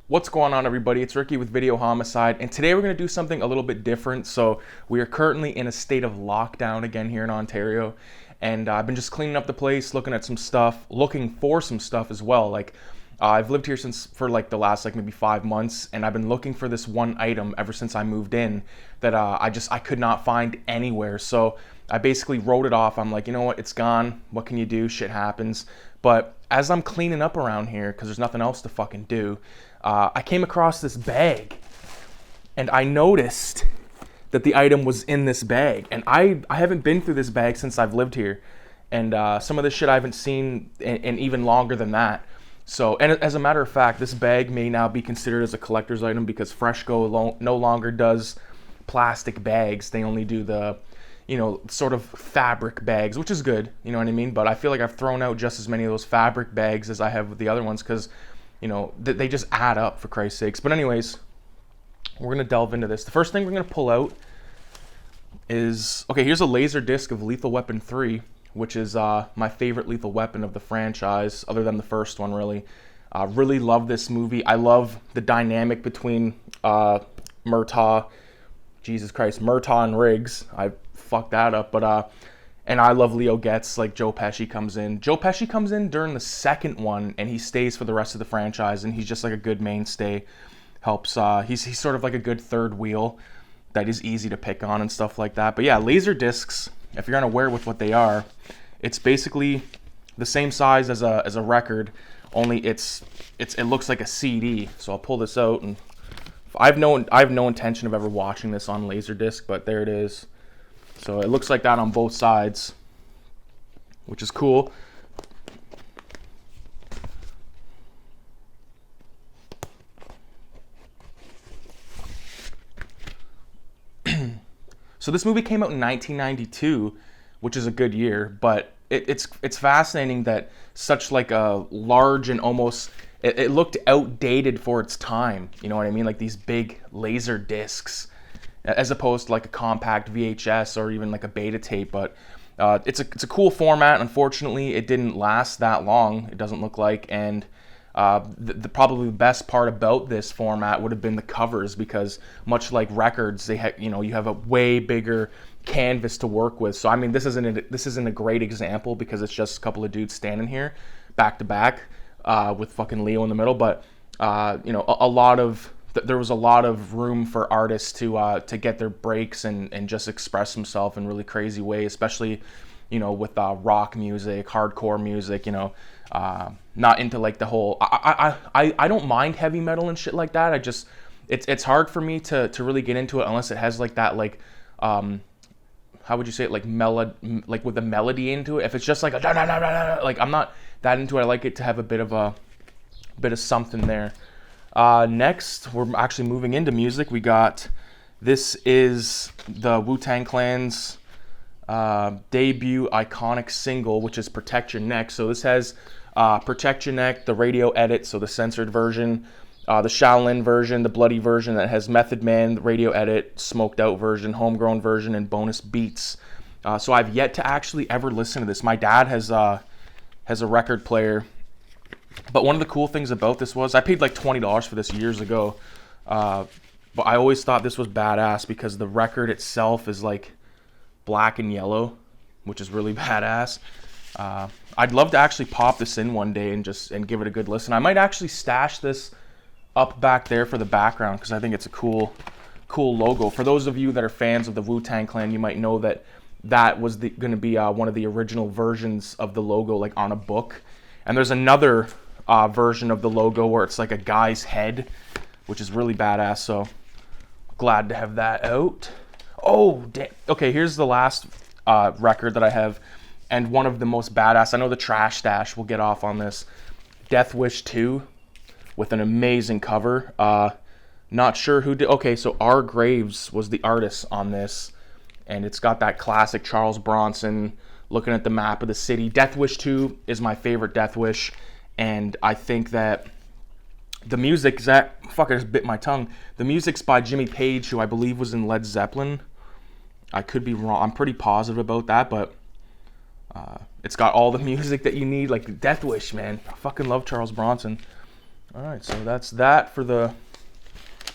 What's going on, everybody? It's Ricky with Video Homicide, and today we're going to do something a little bit different. So we are currently in a state of lockdown again here in Ontario, and I've been just cleaning up the place, looking at some stuff, looking for some stuff as well. I've lived here for the last maybe 5 months, and I've been looking for this one item ever since I moved in that I could not find anywhere. So I basically wrote it off. I'm like, you know what? It's gone. What can you do? Shit happens. But as I'm cleaning up around here, because there's nothing else to fucking do, I came across this bag, and I noticed that the item was in this bag. And I haven't been through this bag since I've lived here, and some of this shit I haven't seen in even longer than that. So, and as a matter of fact, this bag may now be considered as a collector's item because Freshco no longer does plastic bags. They only do the, sort of fabric bags, which is good, you know what I mean? But I feel like I've thrown out just as many of those fabric bags as I have with the other ones because, they just add up, for Christ's sakes. But anyways, we're going to delve into this. The first thing we're going to pull out is, okay, here's a laser disc of Lethal Weapon 3, which is my favorite Lethal Weapon of the franchise, other than the first one, really. Really love this movie. I love the dynamic between Murtaugh and Riggs. I fucked that up, but and I love Leo Getz. Joe Pesci comes in. Joe Pesci comes in during the second one, and he stays for the rest of the franchise, and he's just like a good mainstay. Helps. He's sort of like a good third wheel that is easy to pick on and stuff like that. But yeah, laser discs, if you're unaware with what they are, it's basically the same size as a record, only it looks like a CD. So I'll pull this out, and I have no intention of ever watching this on Laserdisc, but there it is. So it looks like that on both sides, which is cool. So this movie came out in 1992, which is a good year, but it's fascinating that such a large and almost, it looked outdated for its time, you know what I mean? Like these big laser discs, as opposed to a compact VHS or even a beta tape. But it's a cool format. Unfortunately, it didn't last that long, it doesn't look like, and the probably the best part about this format would have been the covers, because much like records, they you have a way bigger canvas to work with. So I mean, this isn't a great example because it's just a couple of dudes standing here back to back with fucking Leo in the middle, but there was a lot of room for artists to get their breaks and just express themselves in really crazy ways, especially with rock music, hardcore music. Not into the whole. I don't mind heavy metal and shit like that. It's hard for me to really get into it unless it has that how would you say it, with a melody into it. If it's just I'm not that into it. I like it to have a bit of something there. Next, we're actually moving into music. This is the Wu-Tang Clan's debut iconic single, which is Protect Your Neck. So this has Protect Your Neck, the radio edit, so the censored version, the Shaolin version, the bloody version that has Method Man, the radio edit, smoked out version, homegrown version, and bonus beats. So I've yet to actually ever listen to this. My dad has a record player, but one of the cool things about this was I paid $20 for this years ago, but I always thought this was badass because the record itself is black and yellow, which is really badass. I'd love to actually pop this in one day and give it a good listen. I might actually stash this up back there for the background because I think it's a cool logo. For those of you that are fans of the Wu-Tang Clan, you might know that was going to be one of the original versions of the logo, on a book. And there's another version of the logo where it's a guy's head, which is really badass. So glad to have that out. Oh, damn. Okay, here's the last record that I have, and one of the most badass. I know the Trash Stash will get off on this. Death Wish 2, with an amazing cover. Not sure who did. Okay, so R. Graves was the artist on this, and it's got that classic Charles Bronson looking at the map of the city. Death Wish 2 is my favorite Death Wish, and I think that the music, fuck, I just bit my tongue. The music's by Jimmy Page, who I believe was in Led Zeppelin. I could be wrong. I'm pretty positive about that, but it's got all the music that you need. Death Wish, man. I fucking love Charles Bronson. All right, so that's that for the...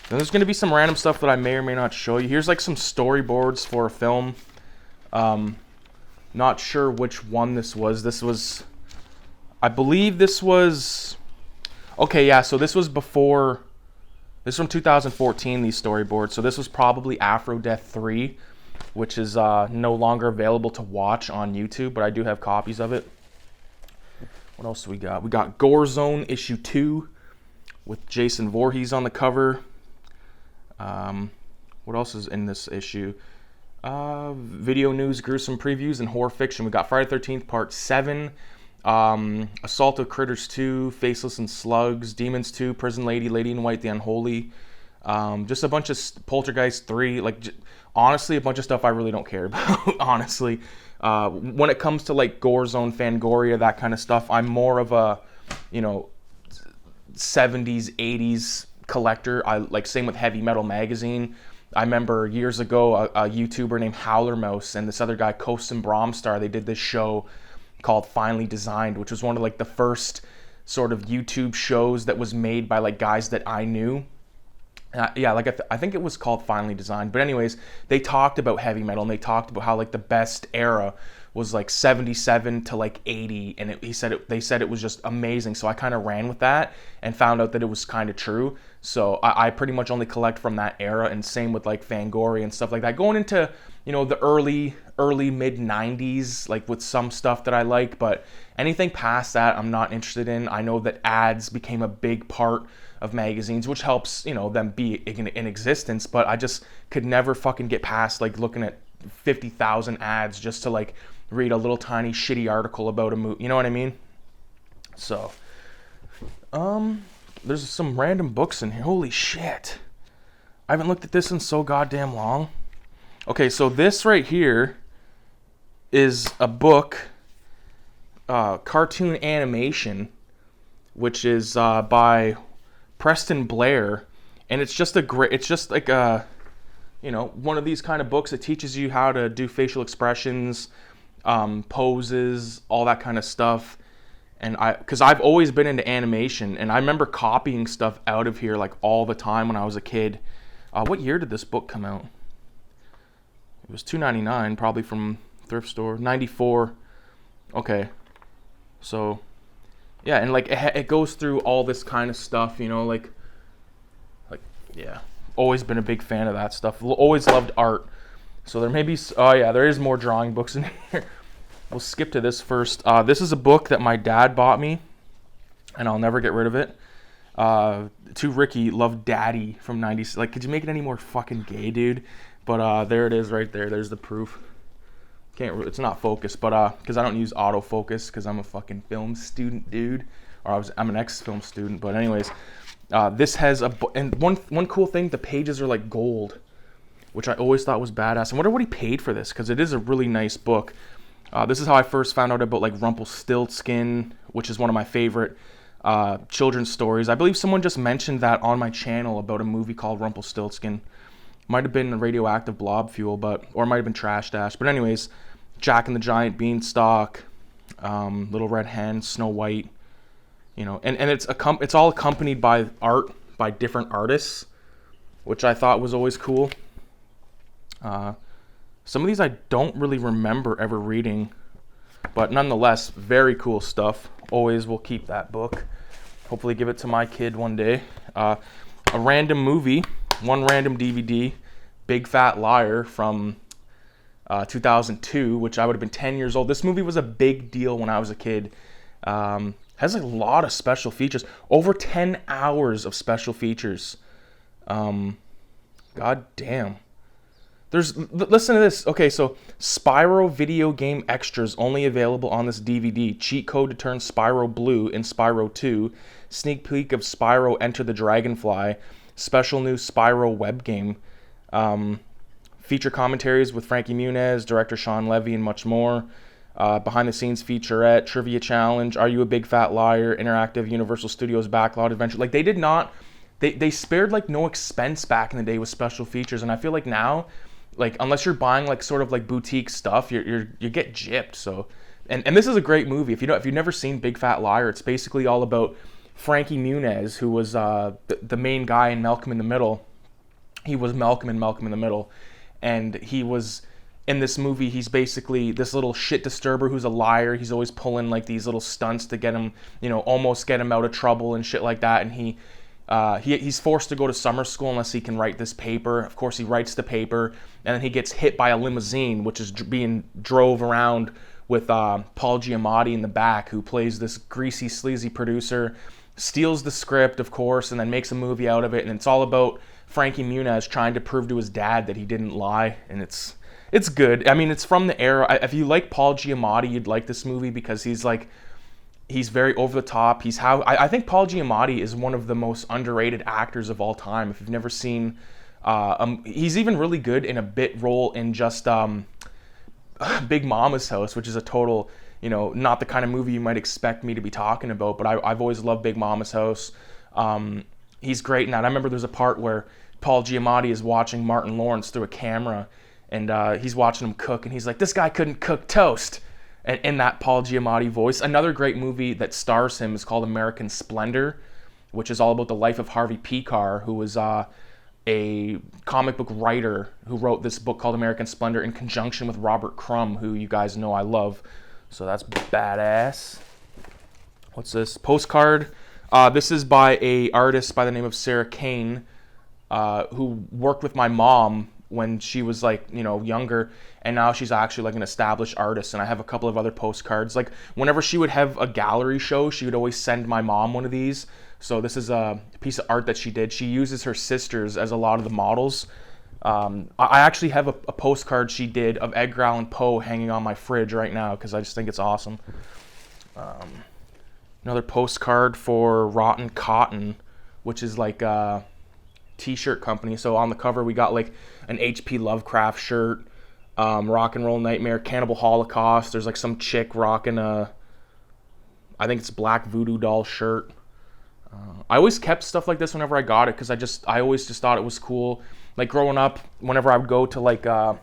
Then there's going to be some random stuff that I may or may not show you. Here's like some storyboards for a film. Not sure which one this was. This was... I believe this was... Okay, yeah, so this was before... This is from 2014, these storyboards. So this was probably Afrodeath 3, which is no longer available to watch on YouTube, but I do have copies of it. What else do we got? We got Gore Zone issue 2 with Jason Voorhees on the cover. What else is in this issue? Video news, gruesome previews, and horror fiction. We got Friday the 13th Part 7, Assault of Critters 2, Faceless and Slugs, Demons 2, Prison Lady, Lady in White, The Unholy. Just a bunch of Poltergeist 3. Like, honestly, a bunch of stuff I really don't care about, honestly. When it comes to, like, Gore Zone, Fangoria, that kind of stuff, I'm more of a, 70s, 80s collector. I like, same with Heavy Metal Magazine. I remember years ago a YouTuber named Howler Mouse and this other guy, Kosten Bromstar, they did this show called Finely Designed, which was one of like the first sort of YouTube shows that was made by like guys that I knew. I think it was called Finely Designed. But anyways, they talked about heavy metal and they talked about how like the best era was like 77 to like 80, and they said it was just amazing. So I kind of ran with that and found out that it was kind of true. So I pretty much only collect from that era, and same with like Fangoria and stuff like that. Going into the early mid 90s, like with some stuff that I like, but anything past that I'm not interested in. I know that ads became a big part of magazines, which helps them be in existence, but I just could never fucking get past like looking at 50,000 ads just to like read a little tiny shitty article about a movie, you know what I mean? So there's some random books in here. Holy shit, I haven't looked at this in so goddamn long. Okay, so this right here is a book, cartoon animation, which is by Preston Blair, and it's just like a one of these kind of books that teaches you how to do facial expressions, poses, all that kind of stuff. And because I've always been into animation, and I remember copying stuff out of here like all the time when I was a kid. What year did this book come out? It was $2.99, probably from thrift store. 94. Okay, so yeah, and like it goes through all this kind of stuff, like yeah. Always been a big fan of that stuff. Always loved art. So there may be, there is more drawing books in here. We'll skip to this first. This is a book that my dad bought me, and I'll never get rid of it. To Ricky, Love Daddy from 90s. Like, could you make it any more fucking gay, dude? But there it is right there. There's the proof. It's not focused, but because I don't use autofocus because I'm a fucking film student, dude. I'm an ex-film student. But anyways, this has and one cool thing, the pages are like gold, which I always thought was badass. I wonder what he paid for this, because it is a really nice book. This is how I first found out about like Rumpelstiltskin, which is one of my favorite children's stories. I believe someone just mentioned that on my channel about a movie called Rumpelstiltskin. Might have been Radioactive Blob Fuel, or it might have been Trash Dash. But anyways, Jack and the Giant Beanstalk, Little Red Hen, Snow White, and it's all accompanied by art by different artists, which I thought was always cool. Some of these I don't really remember ever reading, but nonetheless, very cool stuff. Always will keep that book. Hopefully give it to my kid one day. A random movie, one random DVD, Big Fat Liar from 2002, which I would have been 10 years old. This movie was a big deal when I was a kid. Has a lot of special features. Over 10 hours of special features. God damn. Listen to this. Okay, so Spyro video game extras only available on this DVD. Cheat code to turn Spyro blue in Spyro 2. Sneak peek of Spyro Enter the Dragonfly. Special new Spyro web game. Feature commentaries with Frankie Muniz, director Sean Levy, and much more. Behind the scenes featurette, trivia challenge, Are You a Big Fat Liar, interactive Universal Studios backlot adventure. Like, they did not, they spared like no expense back in the day with special features, and I feel like now, like, unless you're buying like sort of like boutique stuff, you get gypped. So, and this is a great movie. If you've never seen Big Fat Liar, it's basically all about Frankie Muniz, who was the main guy in Malcolm in the Middle. He was Malcolm in Malcolm in the Middle, and he was in this movie. He's basically this little shit disturber who's a liar. He's always pulling like these little stunts to get him, almost get him out of trouble and shit like that. And he's forced to go to summer school unless he can write this paper. Of course, he writes the paper, and then he gets hit by a limousine, which is being drove around with Paul Giamatti in the back, who plays this greasy, sleazy producer, steals the script, of course, and then makes a movie out of it. And it's all about Frankie Muniz trying to prove to his dad that he didn't lie, and it's good. I mean, it's from the era. If you like Paul Giamatti, you'd like this movie because he's very over the top. I think Paul Giamatti is one of the most underrated actors of all time. If you've never seen, he's even really good in a bit role in just Big Mama's House, which is a total, not the kind of movie you might expect me to be talking about, but I've always loved Big Mama's House. He's great in that. I remember there's a part where Paul Giamatti is watching Martin Lawrence through a camera, and he's watching him cook, and he's like, this guy couldn't cook toast. And in that Paul Giamatti voice. Another great movie that stars him is called American Splendor, which is all about the life of Harvey Pekar, who was a comic book writer who wrote this book called American Splendor in conjunction with Robert Crumb, who you guys know I love. So that's badass. What's this? Postcard. This is by a artist by the name of Sarah Kane, who worked with my mom when she was younger, and now she's actually an established artist. And I have a couple of other postcards. Whenever she would have a gallery show, she would always send my mom one of these. So this is a piece of art that she did. She uses her sisters as a lot of the models. I actually have a postcard she did of Edgar Allan Poe hanging on my fridge right now because I just think it's awesome. Another postcard for Rotten Cotton, which is a t-shirt company. So on the cover we got an H.P. Lovecraft shirt, Rock and Roll Nightmare, Cannibal Holocaust. There's some chick rocking I think it's Black Voodoo Doll shirt. I always kept stuff like this whenever I got it because I always just thought it was cool. Growing up, whenever I would go to a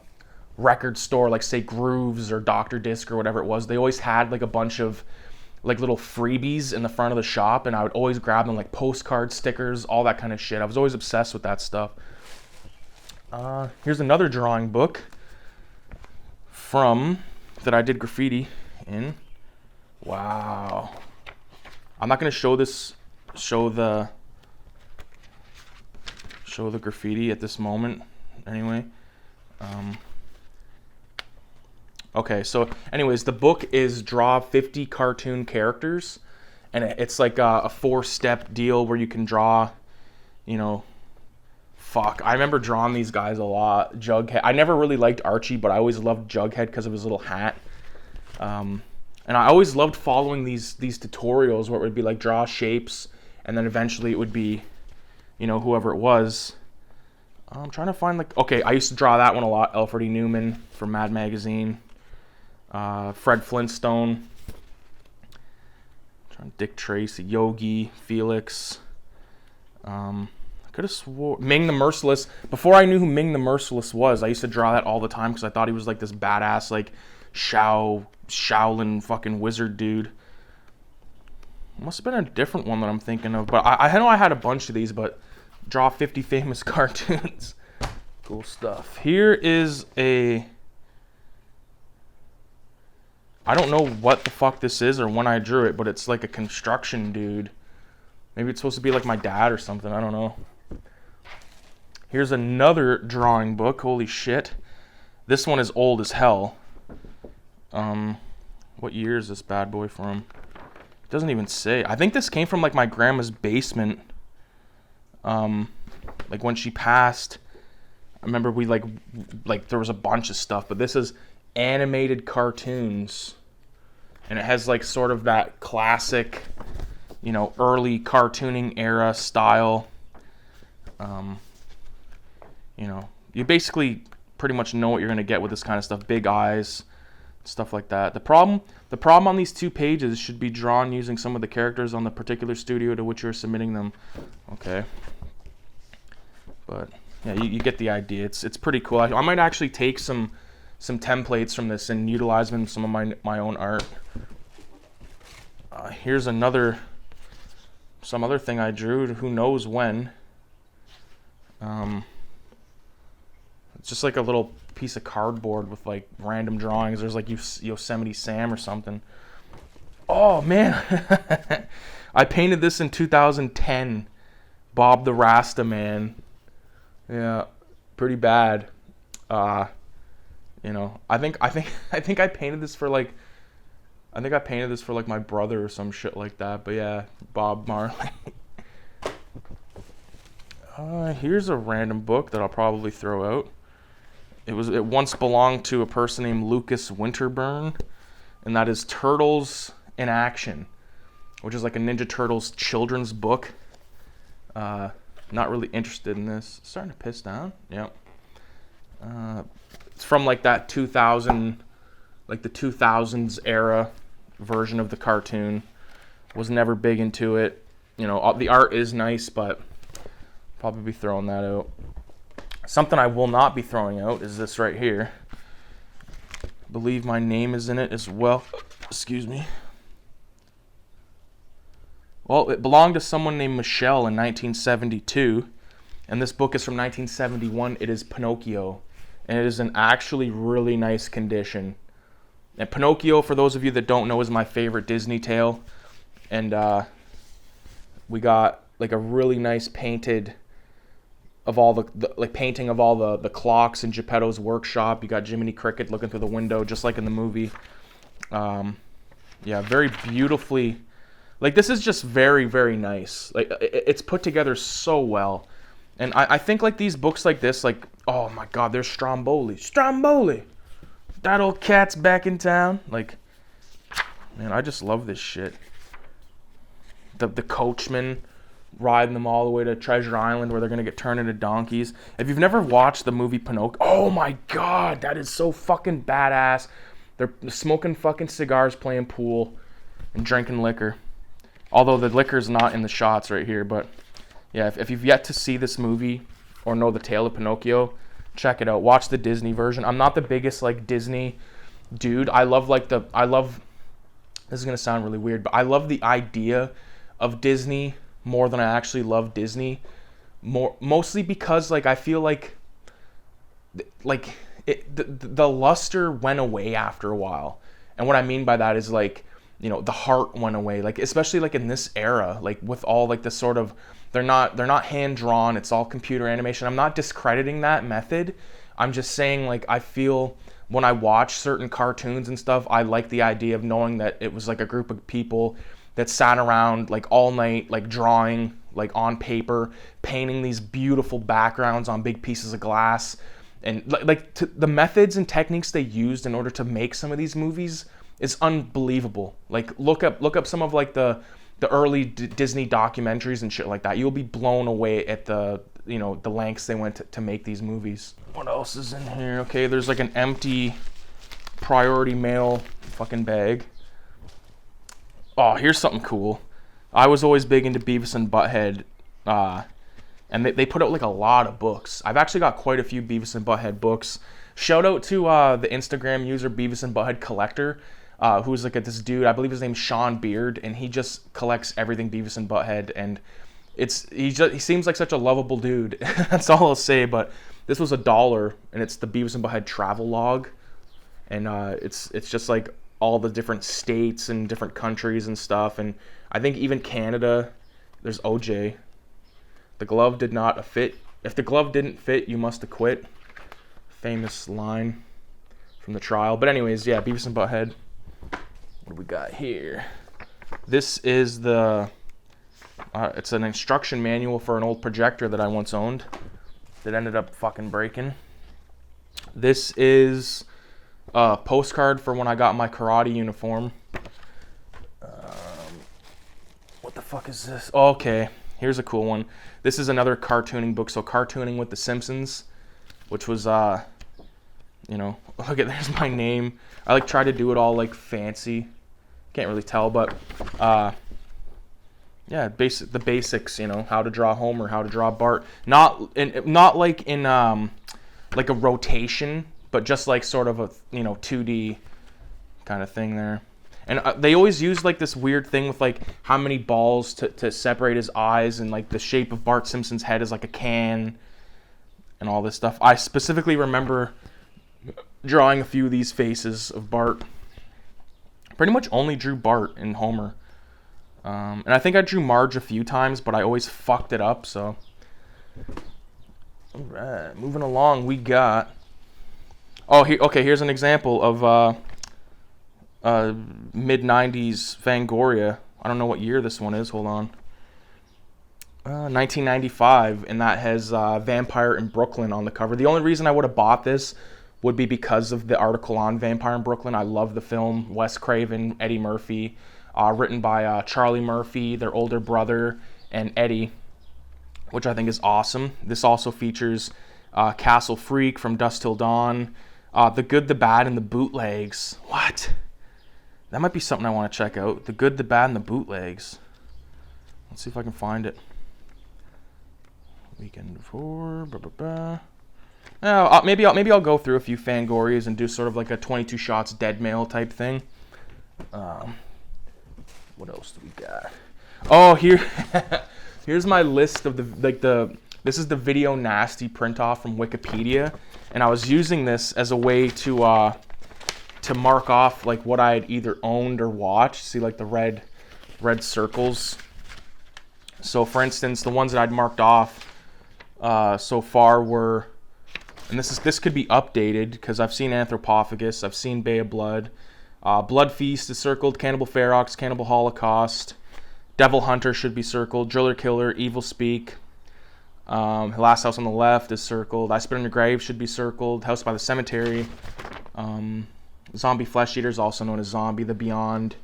record store, say Grooves or Dr. Disc or whatever it was, they always had a bunch of little freebies in the front of the shop, and I would always grab them, postcard stickers, all that kind of shit. I was always obsessed with that stuff. Here's another drawing book that I did graffiti in. Wow. I'm not going to show the graffiti at this moment anyway. Okay, so anyways, the book is draw 50 cartoon characters, and it's a 4-step deal where you can draw, I remember drawing these guys a lot. Jughead. I never really liked Archie, but I always loved Jughead because of his little hat. And I always loved following these tutorials where it would be draw shapes, and then eventually it would be, whoever it was. I'm trying to find okay, I used to draw that one a lot. Alfred E. Newman from Mad Magazine. Fred Flintstone. Dick Tracy, Yogi, Felix. I could have swore Ming the Merciless. Before I knew who Ming the Merciless was, I used to draw that all the time because I thought he was this badass Shaolin fucking wizard dude. Must have been a different one that I'm thinking of, but I know I had a bunch of these. But draw 50 famous cartoons. Cool stuff. Here is I don't know what the fuck this is or when I drew it, but it's a construction dude. Maybe it's supposed to be my dad or something. I don't know. Here's another drawing book. Holy shit. This one is old as hell. What year is this bad boy from? It doesn't even say. I think this came from my grandma's basement. When she passed. I remember we there was a bunch of stuff, but this is animated cartoons, and it has sort of that classic early cartooning era style. You basically pretty much know what you're going to get with this kind of stuff. Big eyes, stuff like that. The problem on these 2 pages should be drawn using some of the characters on the particular studio to which you're submitting them. Okay, but yeah, you get the idea. It's pretty cool. I might actually take some templates from this and utilize them in some of my own art. Here's another some other thing I drew, who knows when. It's just like a little piece of cardboard with like random drawings. There's like Yosemite Sam or something. Oh man, I painted this in 2010. Bob the Rasta Man. Yeah, pretty bad. I think I painted this for like, my brother or some shit like that. But yeah, Bob Marley. Here's a random book that I'll probably throw out. It once belonged to a person named Lucas Winterburn, and that is Turtles in Action, which is like a Ninja Turtles children's book. Not really interested in this. Starting to piss down. Yep. It's from like that 2000, like the 2000s era version of the cartoon. Was never big into it. The art is nice, but probably be throwing that out. Something I will not be throwing out is this right here. I believe my name is in it as well. Excuse me. Well, it belonged to someone named Michelle in 1972, and this book is from 1971. It is Pinocchio, and it is in actually really nice condition. And Pinocchio, for those of you that don't know, is my favorite Disney tale, and we got like a really nice painted of all the painting of all the clocks in Geppetto's workshop. You got Jiminy Cricket looking through the window, just like in the movie. Yeah, very beautifully. Like, this is just very, very nice. Like, it's put together so well. And I think, like, these books like this, like, oh my god, there's Stromboli. Stromboli! That old cat's back in town. Like, man, I just love this shit. The coachman riding them all the way to Treasure Island where they're going to get turned into donkeys. If you've never watched the movie Pinocchio, oh my god, that is so fucking badass. They're smoking fucking cigars, playing pool, and drinking liquor. Although the liquor's not in the shots right here, but yeah, if you've yet to see this movie or know the tale of Pinocchio, check it out. Watch the Disney version. I'm not the biggest like Disney dude. I love this is going to sound really weird, but I love the idea of Disney more than I actually love Disney. Mostly because like I feel like the luster went away after a while. And what I mean by that is like, the heart went away, like especially like in this era, like with all like the sort of, they're not hand drawn, it's all computer animation. I'm not discrediting that method. I'm just saying, like, I feel when I watch certain cartoons and stuff, I like the idea of knowing that it was like a group of people that sat around like all night, like drawing like on paper, painting these beautiful backgrounds on big pieces of glass. And the methods and techniques they used in order to make some of these movies is unbelievable. Like look up some of like the early Disney documentaries and shit like that. You'll be blown away at the lengths they went to make these movies. What else is in here? Okay, there's like an empty Priority Mail fucking bag. Oh, here's something cool. I was always big into Beavis and Butthead, and they put out like a lot of books. I've actually got quite a few Beavis and Butthead books. Shout out to the Instagram user Beavis and Butthead Collector, who's like this dude. I believe his name's Sean Beard, and he just collects everything Beavis and Butthead, and he seems like such a lovable dude. That's all I'll say. But this was $1, and it's the Beavis and Butthead travel log, and it's just like all the different states and different countries and stuff, and I think even Canada. There's OJ. The glove did not fit. If the glove didn't fit, you must have quit. Famous line from the trial. But anyways, yeah, Beavis and Butthead. What do we got here? This is it's an instruction manual for an old projector that I once owned that ended up fucking breaking. This is a postcard for when I got my karate uniform. What the fuck is this? Oh, okay, here's a cool one. This is another cartooning book. So Cartooning with the Simpsons, which was, look at, there's my name. I like try to do it all like fancy. Can't really tell, but yeah, the basics. How to draw Homer, how to draw Bart. Not like in like a rotation, but just like sort of a 2D kind of thing there. And they always use like this weird thing with like how many balls to separate his eyes, and like the shape of Bart Simpson's head is like a can and all this stuff. I specifically remember drawing a few of these faces of Bart. Pretty much only drew Bart and Homer. And I think I drew Marge a few times, but I always fucked it up, so. Alright, moving along, we got... Oh, here's an example of mid-90s Fangoria. I don't know what year this one is, hold on. 1995, and that has Vampire in Brooklyn on the cover. The only reason I would have bought this would be because of the article on Vampire in Brooklyn. I love the film. Wes Craven, Eddie Murphy, written by Charlie Murphy, their older brother, and Eddie, which I think is awesome. This also features Castle Freak, From Dusk Till Dawn, The Good, the Bad, and the Bootlegs. What? That might be something I want to check out. The Good, the Bad, and the Bootlegs. Let's see if I can find it. Weekend before. Maybe I'll go through a few Fangorias and do sort of like a 22 shots dead mail type thing. What else do we got? Oh, here's my list of this is the Video Nasty print off from Wikipedia, and I was using this as a way to mark off like what I had either owned or watched. See like the red circles. So for instance, the ones that I'd marked off so far were, and this could be updated because I've seen Anthropophagus, I've seen Bay of Blood, Blood Feast is circled, Cannibal Ferox, Cannibal Holocaust, Devil Hunter should be circled, Driller Killer, Evil Speak, Last House on the Left is circled, I Spit on Your Grave should be circled, House by the Cemetery, Zombie Flesh Eaters, also known as Zombie, The Beyond,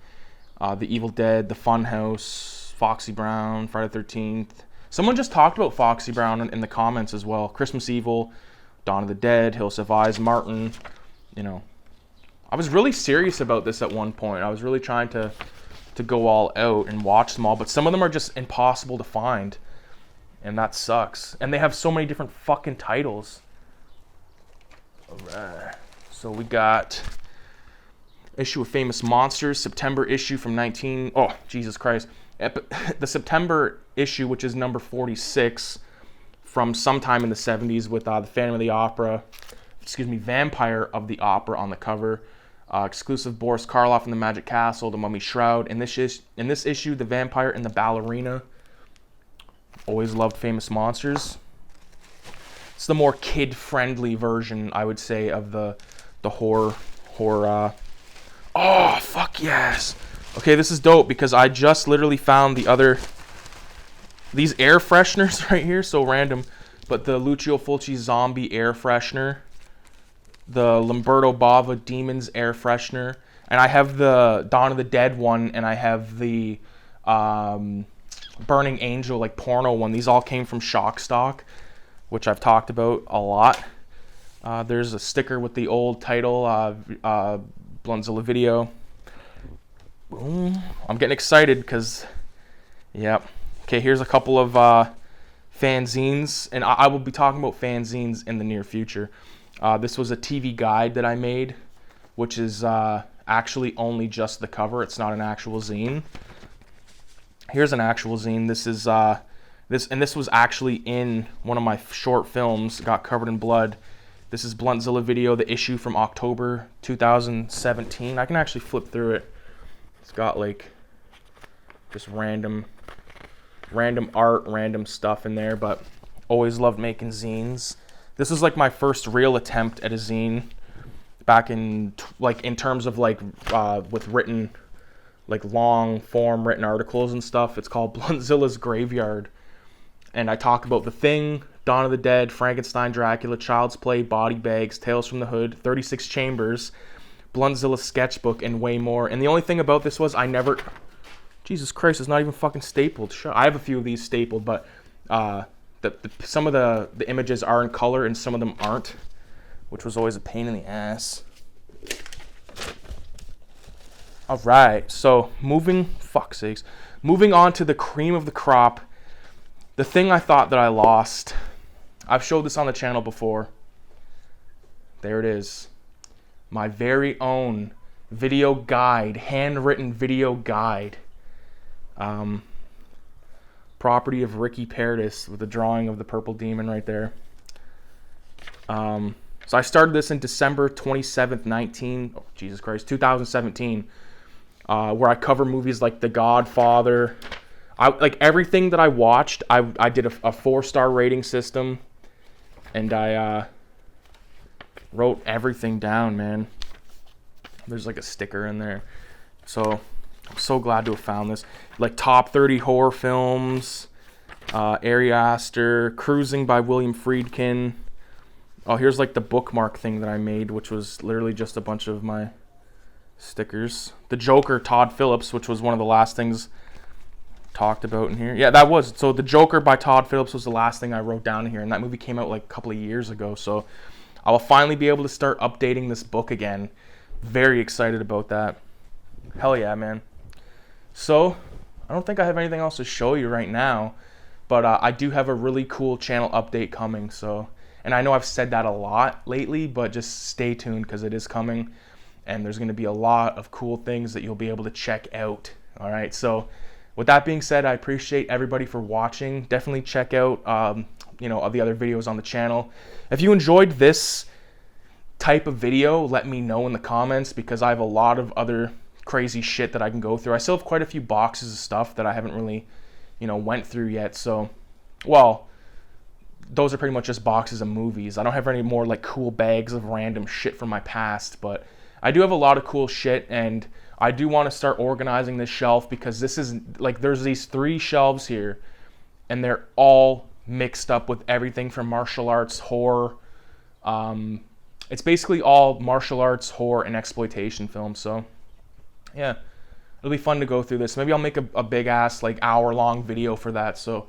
The Evil Dead, The Funhouse, Foxy Brown, Friday the 13th. Someone just talked about Foxy Brown in the comments as well. Christmas Evil, Dawn of the Dead, Hills Have Eyes, Martin, you know. I was really serious about this at one point. I was really trying to go all out and watch them all, but some of them are just impossible to find, and that sucks. And they have so many different fucking titles. Alright, so we got issue of Famous Monsters, September issue from oh, Jesus Christ. The September issue, which is number 46, from sometime in the 70s with the Phantom of the Opera, Vampire of the Opera on the cover. Exclusive Boris Karloff in the Magic Castle, The Mummy Shroud. In this issue, The Vampire and the Ballerina. Always loved Famous Monsters. It's the more kid-friendly version, I would say, of the horror. Oh, fuck yes! Okay, this is dope because I just literally found these air fresheners right here, so random, but the Lucio Fulci Zombie air freshener, the Lamberto Bava Demons air freshener, and I have the Dawn of the Dead one, and I have the Burning Angel, like porno one. These all came from Shock Stock, which I've talked about a lot. There's a sticker with the old title, Blundzilla Video. Boom. I'm getting excited because, yep. Okay, here's a couple of fanzines, and I will be talking about fanzines in the near future. This was a TV guide that I made, which is actually only just the cover. It's not an actual zine. Here's an actual zine. This is this was actually in one of my short films, got covered in blood. This is Bluntzilla Video, the issue from October 2017. I can actually flip through it. It's got like just random art, random stuff in there, but always loved making zines. This was like my first real attempt at a zine back in in terms of with written, like long form written articles and stuff. It's called Bluntzilla's Graveyard, and I talk about The Thing, Dawn of the Dead, Frankenstein, Dracula, Child's Play, Body Bags, Tales from the Hood, 36 Chambers, Bluntzilla's Sketchbook, and way more. And the only thing about this was Jesus Christ, it's not even fucking stapled. I have a few of these stapled, but some of the images are in color and some of them aren't, which was always a pain in the ass. All right, so moving on to the cream of the crop, the thing I thought that I lost. I've showed this on the channel before. There it is. My very own video guide, handwritten video guide. Property of Ricky Paradis with a drawing of the purple demon right there. So I started this in December 27th, 2017, where I cover movies like The Godfather. Like everything that I watched, I did a 4-star rating system, and I wrote everything down, man. There's like a sticker in there. So I'm so glad to have found this. Like top 30 horror films, Ari Aster, Cruising by William Friedkin. Oh, here's like the bookmark thing that I made, which was literally just a bunch of my stickers. The Joker, Todd Phillips, which was one of the last things talked about in here. Yeah, that was. So The Joker by Todd Phillips was the last thing I wrote down in here, and that movie came out like a couple of years ago. So I will finally be able to start updating this book again. Very excited about that. Hell yeah, man. So I don't think I have anything else to show you right now, but I do have a really cool channel update coming. So, and I know I've said that a lot lately, but just stay tuned because it is coming, and there's going to be a lot of cool things that you'll be able to check out. All right, so with that being said, I appreciate everybody for watching. Definitely check out the other videos on the channel. If you enjoyed this type of video, let me know in the comments, because I have a lot of other crazy shit that I can go through. I still have quite a few boxes of stuff that I haven't really went through yet. So, well, those are pretty much just boxes of movies. I don't have any more like cool bags of random shit from my past, but I do have a lot of cool shit, and I do want to start organizing this shelf, because this is like, there's these 3 shelves here, and they're all mixed up with everything from martial arts, horror. It's basically all martial arts, horror, and exploitation films. So yeah, it'll be fun to go through this. Maybe I'll make a big ass like hour-long video for that. So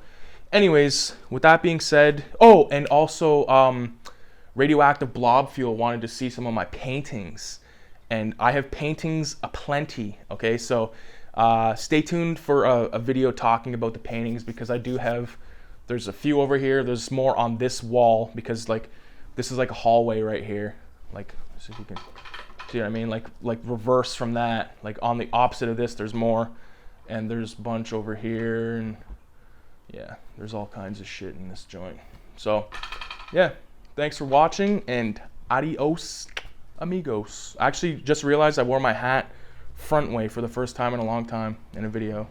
anyways, with that being said, oh, and also Radioactive Blob Fuel wanted to see some of my paintings, and I have paintings aplenty. Okay, so stay tuned for a video talking about the paintings, because I do have, there's a few over here, there's more on this wall, because like this is like a hallway right here, like, see if you can see what I mean, like reverse from that, like on the opposite of this there's more, and there's a bunch over here, and yeah, there's all kinds of shit in this joint. So yeah, thanks for watching, and adios amigos. I actually just realized I wore my hat front way for the first time in a long time in a video.